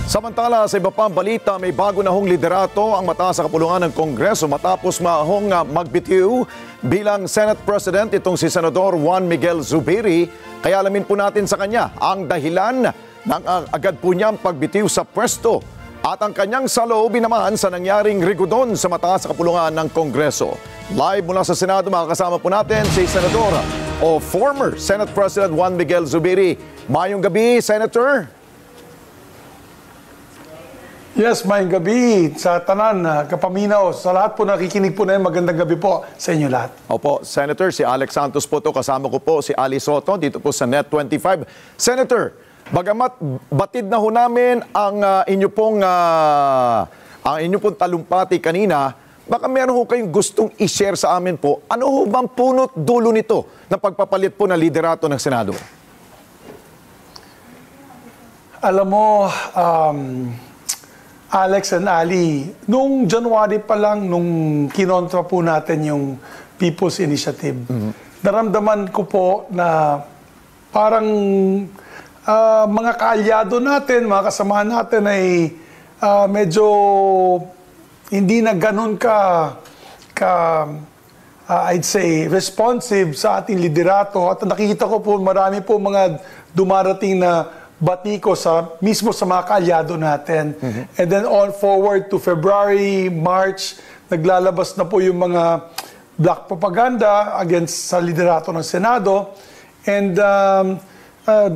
Samantala, sa iba pang balita, may bago na hong liderato ang mataas sa kapulungan ng Kongreso matapos magbitiw bilang Senate President itong si Senador Juan Miguel Zubiri. Kaya alamin po natin sa kanya ang dahilan ng agad po niyang pagbitiw sa pwesto at ang kanyang saloobin naman sa nangyaring rigudon sa mataas sa kapulungan ng Kongreso. Live mula sa Senado, makakasama po natin si Senador o former Senate President Juan Miguel Zubiri. Mayong gabi, Senator. Yes, mayong gabi sa tanan, kapaminaw. Sa lahat po nakikinig po na yun, magandang gabi po sa inyo lahat. Opo, Senator, si Alex Santos po to. Kasama ko po si Ali Soto dito po sa Net25. Senator, bagamat batid na ho namin ang inyo pong talumpati kanina, baka meron ho kayong gustong i-share sa amin po. Ano ho bang punot dulo nito ng pagpapalit po ng liderato ng Senado? Alam mo, Alex and Ali, nung January pa lang, nung kinontra po natin yung People's Initiative, naramdaman ko po na parang mga kaalyado natin, mga kasamahan natin ay medyo hindi na ganun I'd say, responsive sa ating liderato. At nakikita ko po marami po mga dumarating na batiko mismo sa mga kaalyado natin. And then on forward to February, March, naglalabas na po yung mga black propaganda against sa liderato ng Senado. And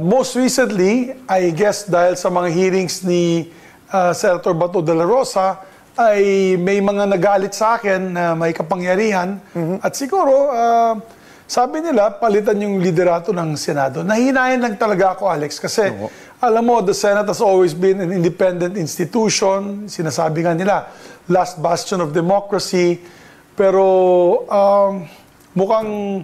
most recently, I guess dahil sa mga hearings ni Senator Bato de la Rosa, ay may mga nagalit sa akin na may kapangyarihan. At siguro, sabi nila, palitan yung liderato ng Senado. Nahinayan lang talaga ako, Alex, kasi alam mo, the Senate has always been an independent institution. Sinasabi nga nila, last bastion of democracy. Pero mukhang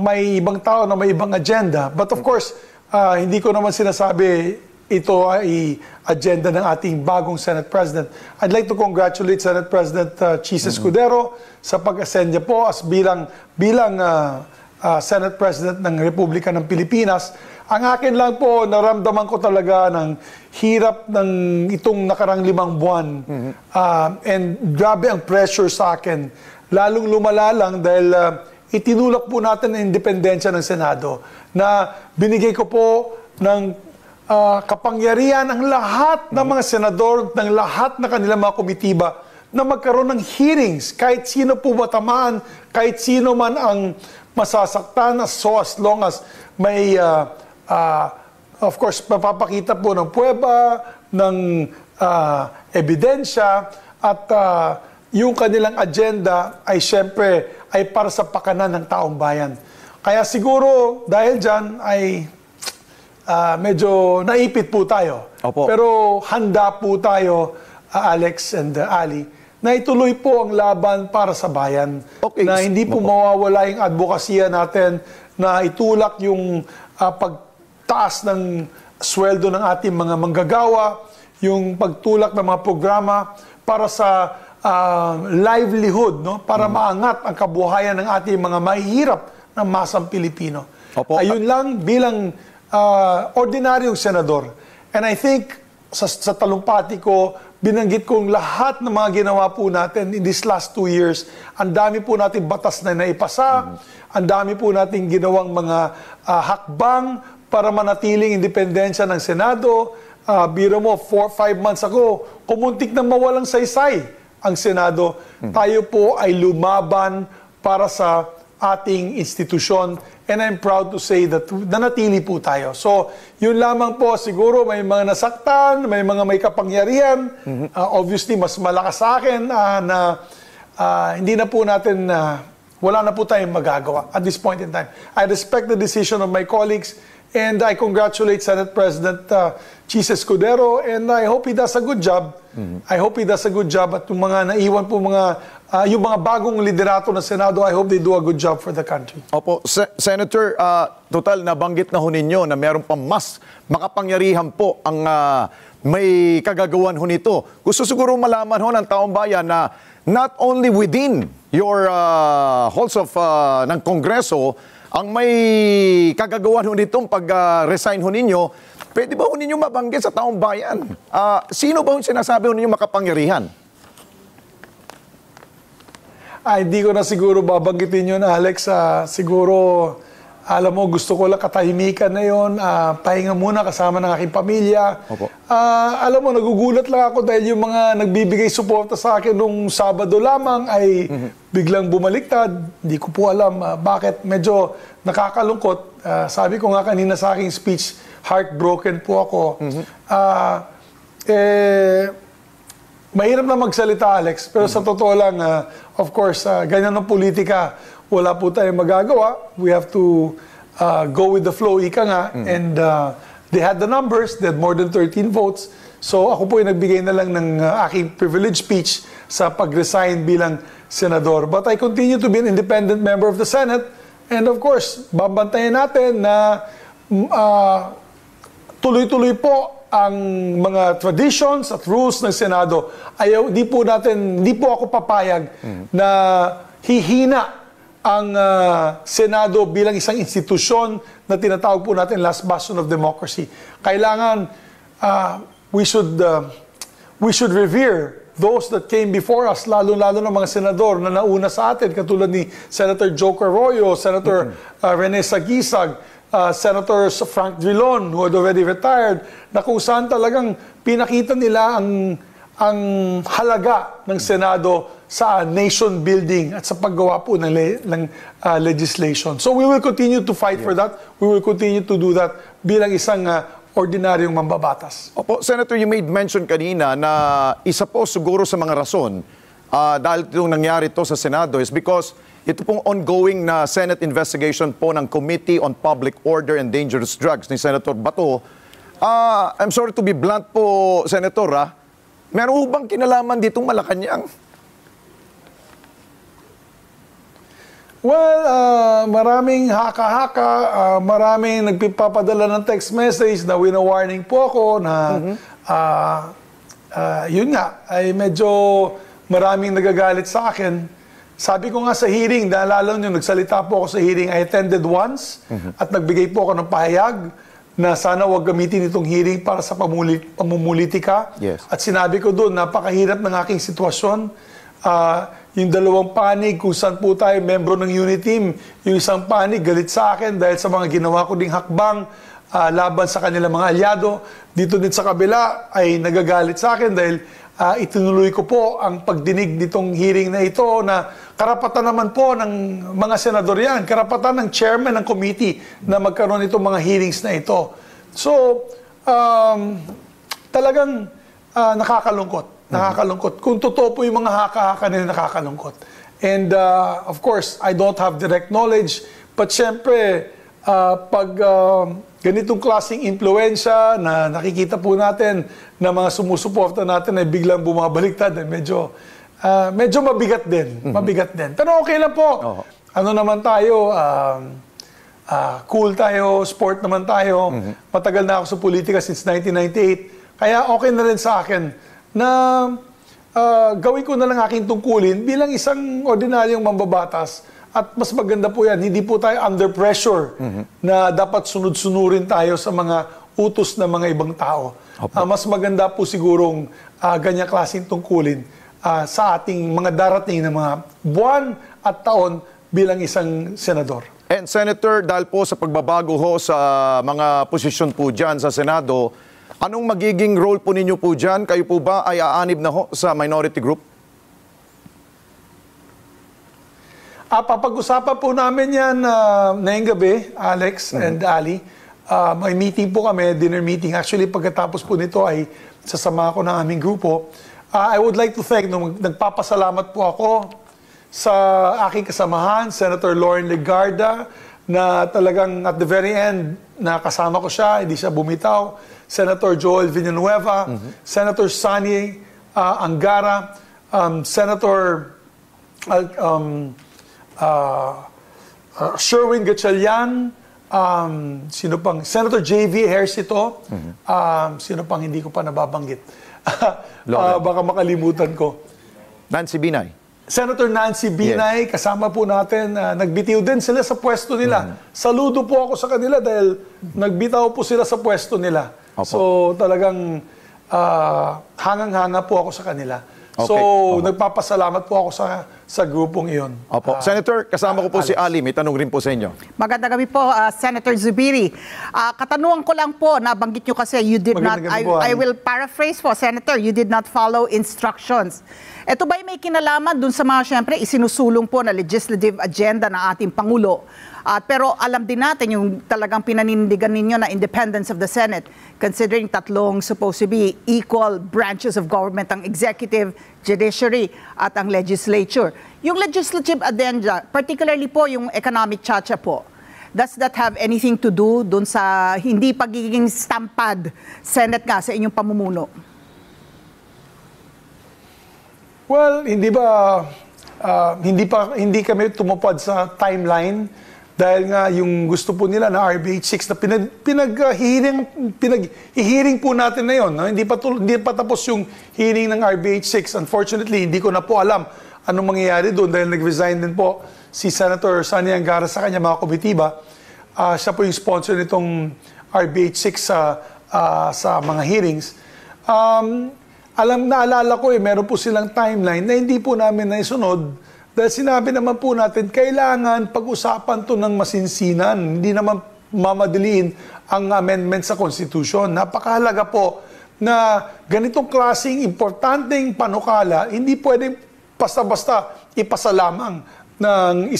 may ibang tao na may ibang agenda. But of course, hindi ko naman sinasabi ito ay agenda ng ating bagong Senate President. I'd like to congratulate Senate President Chis Escudero sa pag-ascend niya po as bilang Senate President ng Republika ng Pilipinas. Ang akin lang po, naramdaman ko talaga ng hirap ng itong nakarang 5 buwan. And grabe ang pressure sa akin. Lalong lumala lang dahil itinulak po natin ang independensya ng Senado na binigay ko po ng kapangyarihan ang lahat ng mga senador, ng lahat na kanilang mga komitiba na magkaroon ng hearings. Kahit sino po matamaan, kahit sino man ang masasaktan, so as long as may, of course, mapapakita po ng pruweba, ng ebidensya, at yung kanilang agenda ay syempre ay para sa pakanan ng taong bayan. Kaya siguro dahil dyan ay medyo naipit po tayo. Opo. Pero handa po tayo, Alex and Ali, na ituloy po ang laban para sa bayan. Okay. Na hindi po mawawala yung advokasya natin na itulak yung pagtaas ng sweldo ng ating mga manggagawa, yung pagtulak ng mga programa para sa livelihood, no? Para maangat ang kabuhayan ng ating mga mahihirap ng masang Pilipino. Opo. Ayun lang bilang ordinaryong senador. And I think sa talumpati ko, binanggit kong lahat ng mga ginawa po natin in these last 2 years. Ang dami po natin batas na naipasa, ang dami po natin ginawang mga hakbang para manatiling independensya ng Senado. Biro mo, 4-5 months ago, kumuntik na mawalang saysay ang Senado. Tayo po ay lumaban para sa ating institusyon. And I'm proud to say that nanatili po tayo. So, yun lamang po, siguro may mga nasaktan, may mga may kapangyarihan. Obviously, mas malakas sa akin na hindi na po natin, wala na po tayong magagawa at this point in time. I respect the decision of my colleagues and I congratulate Senate President Chis Escudero and I hope he does a good job. I hope he does a good job at yung mga naiwan po yung mga bagong liderato ng Senado, I hope they do a good job for the country. Opo, Senator, total nabanggit na ho ninyo na meron pa mas makapangyarihan po ang may kagagawan ho nito. Gusto siguro malaman ho ng taong bayan na not only within your halls of ng Kongreso, ang may kagagawan ho nitong pag-resign ho ninyo, Pwede ba ho ninyo mabanggit sa taong bayan? Sino ba ho sinasabi ho ninyo makapangyarihan? Hindi ko na siguro babanggitin yun, Alex. Siguro, alam mo, gusto ko lang katahimikan na yun. Pahinga muna kasama ng aking pamilya. Opo. Alam mo, nagugulat lang ako dahil yung mga nagbibigay suporta sa akin nung Sabado lamang ay biglang bumaliktad. Hindi ko po alam bakit. Medyo nakakalungkot. Sabi ko nga kanina sa aking speech, heartbroken po ako. Mahirap na magsalita, Alex. Pero sa totoo lang, of course, ganyan ng politika, wala po tayong magagawa. We have to go with the flow, ika nga. And they had the numbers. They had more than 13 votes. So ako po yung nagbigay na lang ng aking privilege speech sa pag-resign bilang senador. But I continue to be an independent member of the Senate. And of course, babantayan natin na tuloy-tuloy po ang mga traditions at rules ng Senado. Di po ako papayag na hihina ang Senado bilang isang institusyon na tinatawag po natin last bastion of democracy. Kailangan we should revere those that came before us, lalo-lalo ng mga senador na nauna sa atin, katulad ni Senator Joe Arroyo, Senator Rene Sagisag, Senator Frank Drilon, who had already retired, na kung saan talagang pinakita nila ang halaga ng Senado sa nation building at sa paggawa po ng legislation. So we will continue to fight for that. We will continue to do that bilang isang ordinaryong mambabatas. Opo, Senator, you made mention kanina na isa po siguro sa mga rason dahil itong nangyari to sa Senado is because ito pong ongoing na Senate investigation po ng Committee on Public Order and Dangerous Drugs ni Senator Bato. I'm sorry to be blunt po, Senator, meron ho bang kinalaman ditong Malacanang? Well, maraming haka-haka, maraming nagpapadala ng text message na wina-warning po ako na yun nga, ay medyo maraming nagagalit sa akin. Sabi ko nga sa hearing, naalala nyo, nagsalita po ako sa hearing, I attended once at nagbigay po ako ng pahayag na sana wag gamitin itong hearing para sa pamumulitika. Yes. At sinabi ko doon, napakahirap ng aking sitwasyon. Yung dalawang panig, kung saan po tayo membro ng unit team, yung isang panig galit sa akin dahil sa mga ginawa ko ding hakbang laban sa kanilang mga alyado. Dito din sa kabila ay nagagalit sa akin dahil itinuloy ko po ang pagdinig nitong hearing na ito na karapatan naman po ng mga senador yan, karapatan ng chairman ng committee na magkaroon itong mga hearings na ito. So, talagang nakakalungkot. Nakakalungkot. Kung totoo po yung mga haka-haka nila, nakakalungkot. And of course, I don't have direct knowledge, but syempre, pag ganitong klaseng impluensya na nakikita po natin na mga sumusuporta natin ay biglang bumabaliktad, medyo mabigat din. Mabigat din. Pero okay lang po. Ano naman tayo, cool tayo, sport naman tayo. Matagal na ako sa politika since 1998. Kaya okay na rin sa akin na gawin ko na lang aking tungkulin bilang isang ordinaryong mambabatas. At mas maganda po yan, hindi po tayo under pressure na dapat sunod-sunurin tayo sa mga utos ng mga ibang tao. Mas maganda po sigurong ganyang klaseng tungkulin sa ating mga darating na mga buwan at taon bilang isang senador. And Senator, dahil po sa pagbabago ho sa mga posisyon po dyan sa Senado, anong magiging role po ninyo po dyan? Kayo po ba ay aanib na ho sa minority group? Papag-usapan po namin yan ngayong gabi, Alex and Ali. May meeting po kami, dinner meeting. Actually, pagkatapos po nito ay sasama ko ng aming grupo. I would like to thank, nagpapasalamat po ako sa aking kasamahan, Senator Lauren Legarda, na talagang at the very end, nakasama ko siya, hindi siya bumitaw. Senator Joel Villanueva, Senator Sunny Angara, Senator Sherwin Gatchalian, sino pang, Senator J.V. Ejercito, sino pang hindi ko pa nababanggit. Baka makalimutan ko. Nancy Binay. Senator Nancy Binay, kasama po natin, nagbitiw din sila sa pwesto nila. Saludo po ako sa kanila dahil nagbitaw po sila sa pwesto nila. Opo. So talagang hangang-hanga po ako sa kanila. Okay. So Opo. nagpapasalamat po ako sa grupong iyon. Opo. Senator, kasama ko po si Ali. May tanong rin po sa inyo. Magandang gabi po, Senator Zubiri. Katanungan ko lang po, nabanggit nyo kasi you did not, Magandang gabi po, I Ali. will paraphrase po, Senator, you did not follow instructions. Ito ba'y may kinalaman dun sa mga, syempre, isinusulong po na legislative agenda ng ating Pangulo? Pero alam din natin yung talagang pinanindigan ninyo na independence of the Senate, considering tatlong supposed to be equal branches of government, ang executive, judiciary, at ang legislature. Yung legislative agenda, particularly po yung economic chacha po, does that have anything to do dun sa hindi pagiging stampad Senate nga sa inyong pamumuno? Well, hindi kami tumupad sa timeline dahil nga yung gusto po nila na RBH 6 na pinag-hearing po natin na yun. No? Hindi pa tapos yung hearing ng RBH 6. Unfortunately, hindi ko na po alam anong mangyayari doon dahil nag-resign din po si Senator Sani Angara sa kanya mga komitiba. Siya po yung sponsor nitong RBH 6 sa mga hearings. Naalala ko meron po silang timeline na hindi po namin naisunod dahil sinabi naman po natin, kailangan pag-usapan to ng masinsinan. Hindi naman mamadiliin ang amendment sa Constitution. Napakahalaga po na ganitong klaseng importanteng panukala, hindi pwedeng basta-basta ipasa lamang ng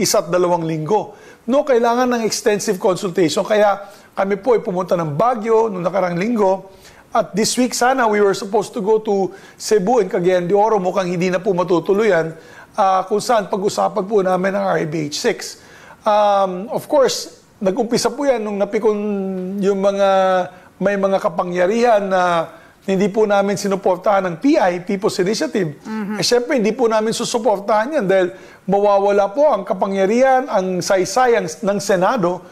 isa't 2 linggo. No, kailangan ng extensive consultation. Kaya kami po ay pumunta ng Baguio noong nakarang linggo. At this week sana, we were supposed to go to Cebu and Cagayan de Oro. Mukhang hindi na po matutuluyan. Kung saan pag-usapan po namin ang RBH 6. Of course, nag-umpisa po yan nung napikon yung may mga kapangyarihan na hindi po namin sinuportahan ng PI, People's Initiative. Siyempre, hindi po namin susuportahan yan dahil mawawala po ang kapangyarihan, ang saysay ng Senado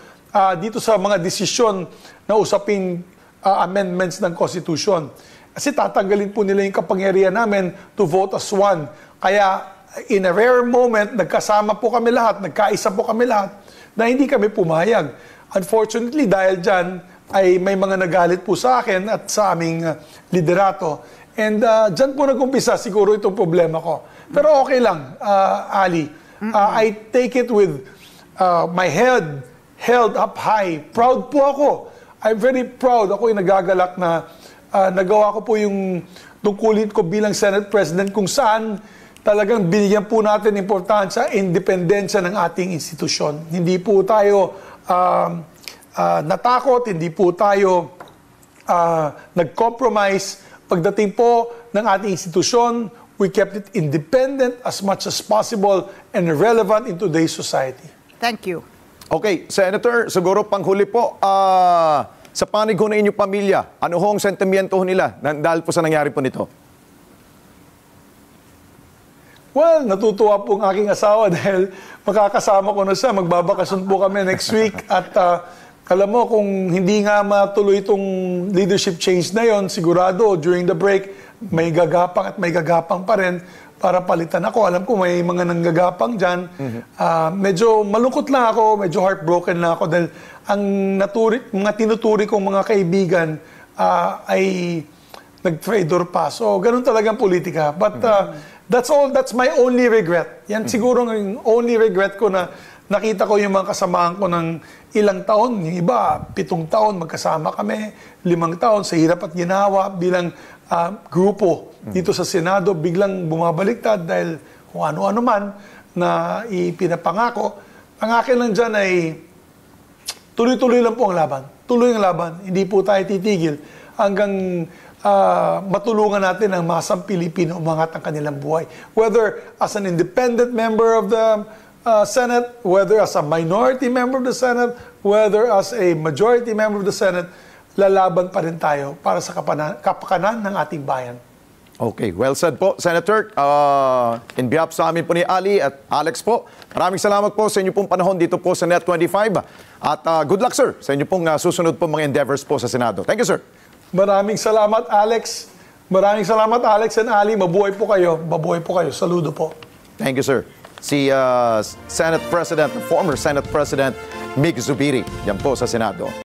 dito sa mga desisyon na usaping amendments ng Constitution. Kasi tatanggalin po nila yung kapangyarihan namin to vote as one. Kaya, in a rare moment, nagkasama po kami lahat, nagkaisa po kami lahat, na hindi kami pumayag. Unfortunately, dahil dyan, ay may mga nagalit po sa akin at sa aming liderato. And dyan po nag-umpisa siguro itong problema ko. Pero okay lang, Ali. I take it with my head held up high. Proud po ako. I'm very proud. Ako yung nagagalak na nagawa ko po yung tungkulin ko bilang Senate President kung saan talagang binigyan po natin importansya, independensya ng ating institusyon. Hindi po tayo natakot, hindi po tayo nag-compromise. Pagdating po ng ating institusyon, we kept it independent as much as possible and relevant in today's society. Thank you. Okay, Senator, siguro panghuli po, sa panig ho na inyong pamilya, ano hong sentimiento nila dahil po sa nangyari po nito? Well, natutuwa po ang aking asawa dahil makakasama ko na siya. Magbabakasyon po kami next week. At alam mo, kung hindi nga matuloy itong leadership change na yon, sigurado during the break, may gagapang at may gagapang pa rin para palitan ako. Alam ko may mga nanggagapang dyan. Medyo malungkot lang ako, medyo heartbroken lang ako dahil ang mga tinuturi kong mga kaibigan ay nag-traitor pa. So, ganun talagang politika. But that's my only regret. Yan siguro yung only regret ko na nakita ko yung mga kasamaan ko ng ilang taon. Yung iba, 7 taon, magkasama kami. 5 taon, sa hirap at ginawa bilang grupo dito sa Senado. Biglang bumabaliktad dahil kung ano-ano man na ipinapangako. Ang akin lang dyan ay tuloy-tuloy lang po ang laban. Tuloy ang laban. Hindi po tayo titigil hanggang matulungan natin ang masang Pilipino umangat ang kanilang buhay. Whether as an independent member of the Senate, whether as a minority member of the Senate, whether as a majority member of the Senate, lalaban pa rin tayo para sa kapakanan ng ating bayan. Okay, well said po, Senator. In behalf sa amin po ni Ali at Alex po, maraming salamat po sa inyo pong panahon dito po sa Net25. At good luck, sir, sa inyo pong susunod po mga endeavors po sa Senado. Thank you, sir. Maraming salamat, Alex. Maraming salamat, Alex and Ali. Mabuhay po kayo. Mabuhay po kayo. Saludo po. Thank you, sir. Si Senate President, former Senate President Mig Zubiri, yan po sa Senado.